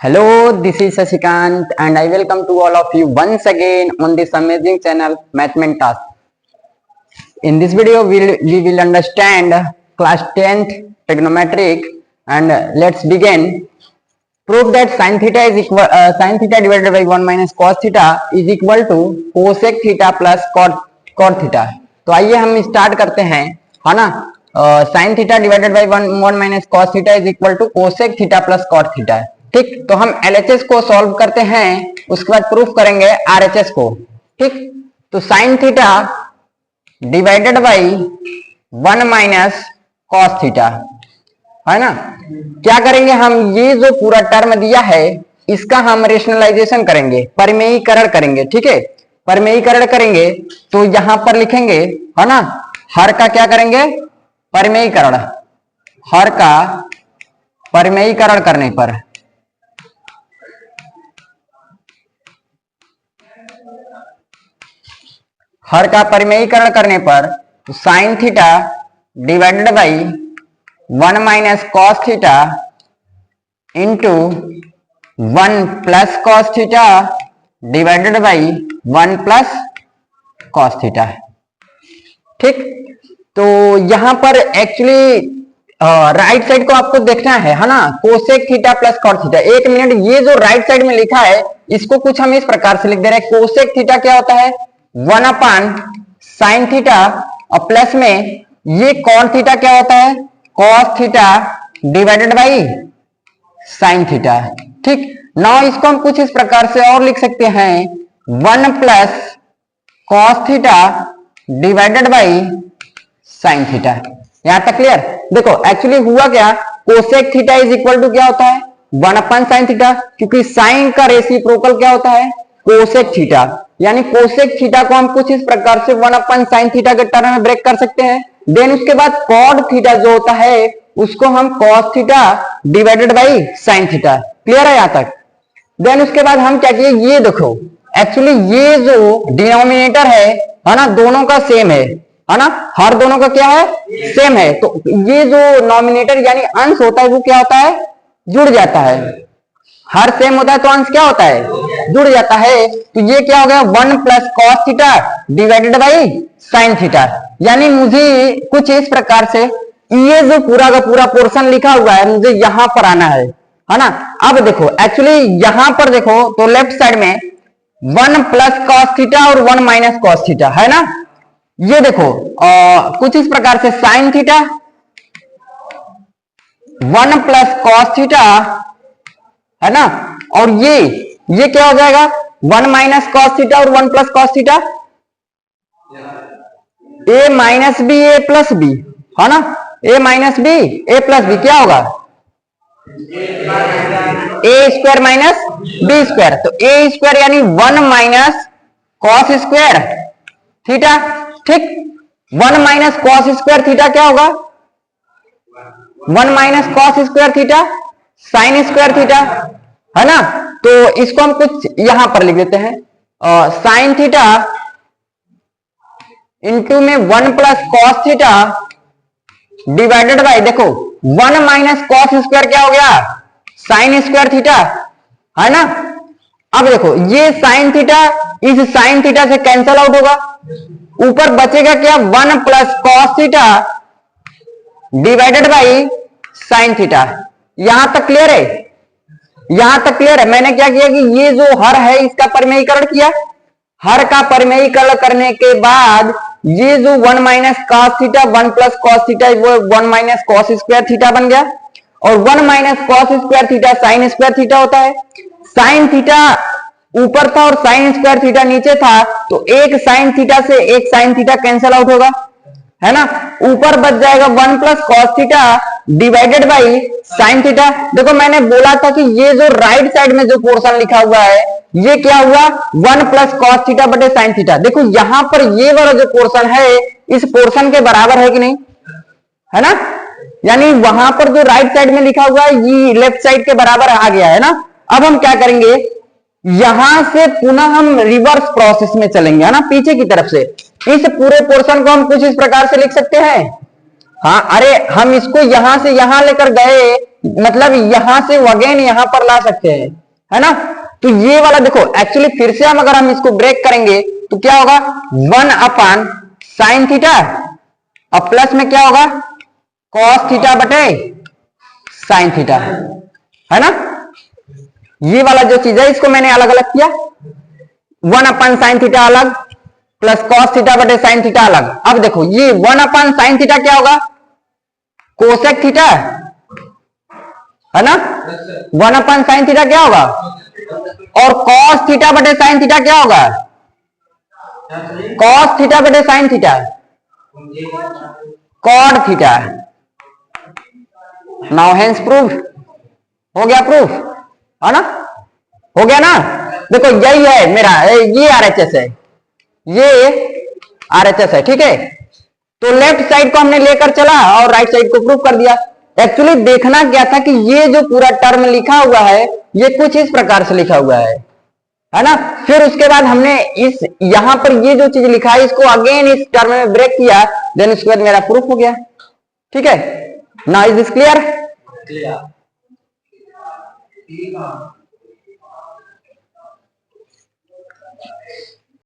Hello, this is Shashikant and I welcome to all of you once again on this amazing channel Mathmentas. In this video, we will understand class 10th trigonometric and let's begin. Prove that sin theta divided by 1 minus cos theta is equal to cosec theta plus cot theta. तो आइए हम start करते हैं, है ना। sin theta divided by 1 minus cos theta is equal to cosec theta plus cot theta. ठीक, तो हम LHS को सॉल्व करते हैं, उसके बाद प्रूफ करेंगे RHS को। ठीक, तो sine theta divided by 1 minus cos theta, है ना। क्या करेंगे हम, ये जो पूरा टर्म दिया है इसका हम रेशनलाइजेशन करेंगे, परिमेयीकरण करेंगे। ठीक है, परिमेयीकरण करेंगे तो यहां पर लिखेंगे, है ना, हर का क्या करेंगे, परिमेयीकरण। हर का परिमेयीकरण करने पर हर का परिमेयीकरण करने पर sine theta divided by 1 minus cos theta into 1 plus cos theta divided by 1 plus cos theta. ठीक, तो यहां पर एक्चुअली राइट साइड को आपको देखना है ना, cosec theta plus cot theta. एक मिनट, ये जो राइट साइड में लिखा है इसको कुछ हम इस प्रकार से लिख दे रहे हैं। कोसेक थीटा क्या होता है, 1 अपान साइन थीटा, और प्लस में ये कॉन थीटा क्या होता है, cos theta divided by sine theta. ठीक, नाउ इसको हम कुछ इस प्रकार से और लिख सकते हैं, 1 plus cos theta divided by sine theta. यहां तक क्लियर। देखो एक्चुअली हुआ क्या, cosec theta is equal to क्या होता है, 1 अपान साइन थीटा, क्योंकि साइन का रेसिप्रोकल क्या होता है, कोसेक थीटा। यानी कोसेक थीटा को हम कुछ इस प्रकार से 1 अपान साइन थीटा के टर्म में ब्रेक कर सकते हैं। देन उसके बाद कॉट थीटा जो होता है उसको हम cos theta divided by sine theta. Clear है यहां तक। देन उसके बाद हम क्या किए, ये देखो एक्चुअली ये जो डिनोमिनेटर है ना, दोनों का सेम है ना, हर दोनों का क्या है, सेम है। तो ये जो नॉमिनेटर यानी अंश होता है वो क्या होता है, जुड़ जाता है। हर सेम होता है तो अंश क्या होता है, जुड़ जाता है। तो ये क्या हो गया, 1 plus cos theta divided by sine theta. यानी मुझे कुछ इस प्रकार से ये जो पूरा का पूरा पोर्शन लिखा हुआ है मुझे यहां पर आना है ना। अब देखो एक्चुअली यहां पर देखो तो लेफ्ट साइड में 1 प्लस कॉस थीटा और 1 माइनस कॉस थीटा है ना। ये देखो कुछ इस प्रकार से sine theta 1 plus cos theta है ना, और ये क्या हो जाएगा, 1 माइनस कॉस थीटा और 1 प्लस कॉस थीटा, ए माइनस बी ए प्लस बी, है ना, ए माइनस बी ए प्लस बी क्या होगा, ए स्क्वायर माइनस बी स्क्वायर। तो ए स्क्वायर यानी 1 माइनस कॉस स्क्वायर थीटा। ठीक, 1 माइनस कॉस स्क्वायर थीटा क्या होगा, 1 minus cos square theta sine square theta, है ना। तो इसको हम कुछ यहां पर लिख देते हैं, साइन थीटा इंटू में 1 plus cos theta divided by, देखो 1 माइनस कॉस स्क्वायर क्या हो गया, साइन स्क्वायर थीटा, है ना। अब देखो ये साइन थीटा इस साइन थीटा से कैंसल आउट होगा, ऊपर बचेगा क्या, 1 plus cos theta divided by sine theta. यहां तक क्लियर है, यहां तक क्लियर है। मैंने क्या किया कि ये जो हर है इसका परिमेयीकरण किया, हर का परिमेयीकरण करने के बाद ये जो 1 minus cos theta 1 plus cos theta वो 1 माइनस कॉस स्क्वायर थीटा बन गया, और 1 minus cos square theta sine square theta होता है। साइन थीटा ऊपर था और साइन स्क्वायर थीटा नीचे था, तो एक साइन थीटा से एक साइन थीटा कैंसल आउट होगा, है ना। ऊपर बच जाएगा 1 plus cos theta divided by sine theta. देखो मैंने बोला था कि ये जो राइट साइड में जो पोर्शन लिखा हुआ है ये क्या हुआ, 1 प्लस कॉस थीटा बटे साइन थीटा। देखो यहां पर ये वाला जो पोर्शन है इस पोर्शन के बराबर है कि नहीं, है ना। यानी वहां पर जो राइट साइड में लिखा हुआ है ये लेफ्ट साइड के बराबर आ गया है ना। अब हम क्या करेंगे, यहां से पुनः हम रिवर्स प्रोसेस में चलेंगे, है ना, पीछे की तरफ से। इस पूरे पोर्शन को हम कुछ इस प्रकार से लिख सकते हैं, हाँ, अरे हम इसको यहां से यहां लेकर गए मतलब यहां से अगेन यहां पर ला सकते हैं, है ना। तो ये वाला देखो, एक्चुअली फिर से अगर हम इसको ब्रेक करेंगे तो क्या होगा, 1/sin थीटा और प्लस में क्या होगा, cos थीटा बटे sin थीटा, है ना। ये वाला जो चीज है इसको मैंने अलग अलग किया, 1/sin थीटा अलग प्लस cos थीटा बटे sin थीटा अलग। अब देखो ये 1/sin थीटा क्या होगा, कोसेक थीटा, है ना। 1/sin थीटा क्या होगा, और cos थीटा बटे sin थीटा क्या होगा, cos थीटा बटे sin theta cot theta. Now hence proof, हो गया प्रूफ, है ना, हो गया ना। देखो यही है मेरा, ये आरएचएस है, ये आरएचएस है, ठीक है। तो लेफ्ट साइड को हमने लेकर चला और राइट साइड को प्रूफ कर दिया। एक्चुअली देखना क्या था कि ये जो पूरा टर्म लिखा हुआ है ये कुछ इस प्रकार से लिखा हुआ है ना। फिर उसके बाद हमने इस यहां पर ये जो चीज लिखा है इसको अगेन इस टर्म में ब्रेक किया, देन उसके बाद मेरा प्रूफ हो गया, ठीक है। Now is this clear?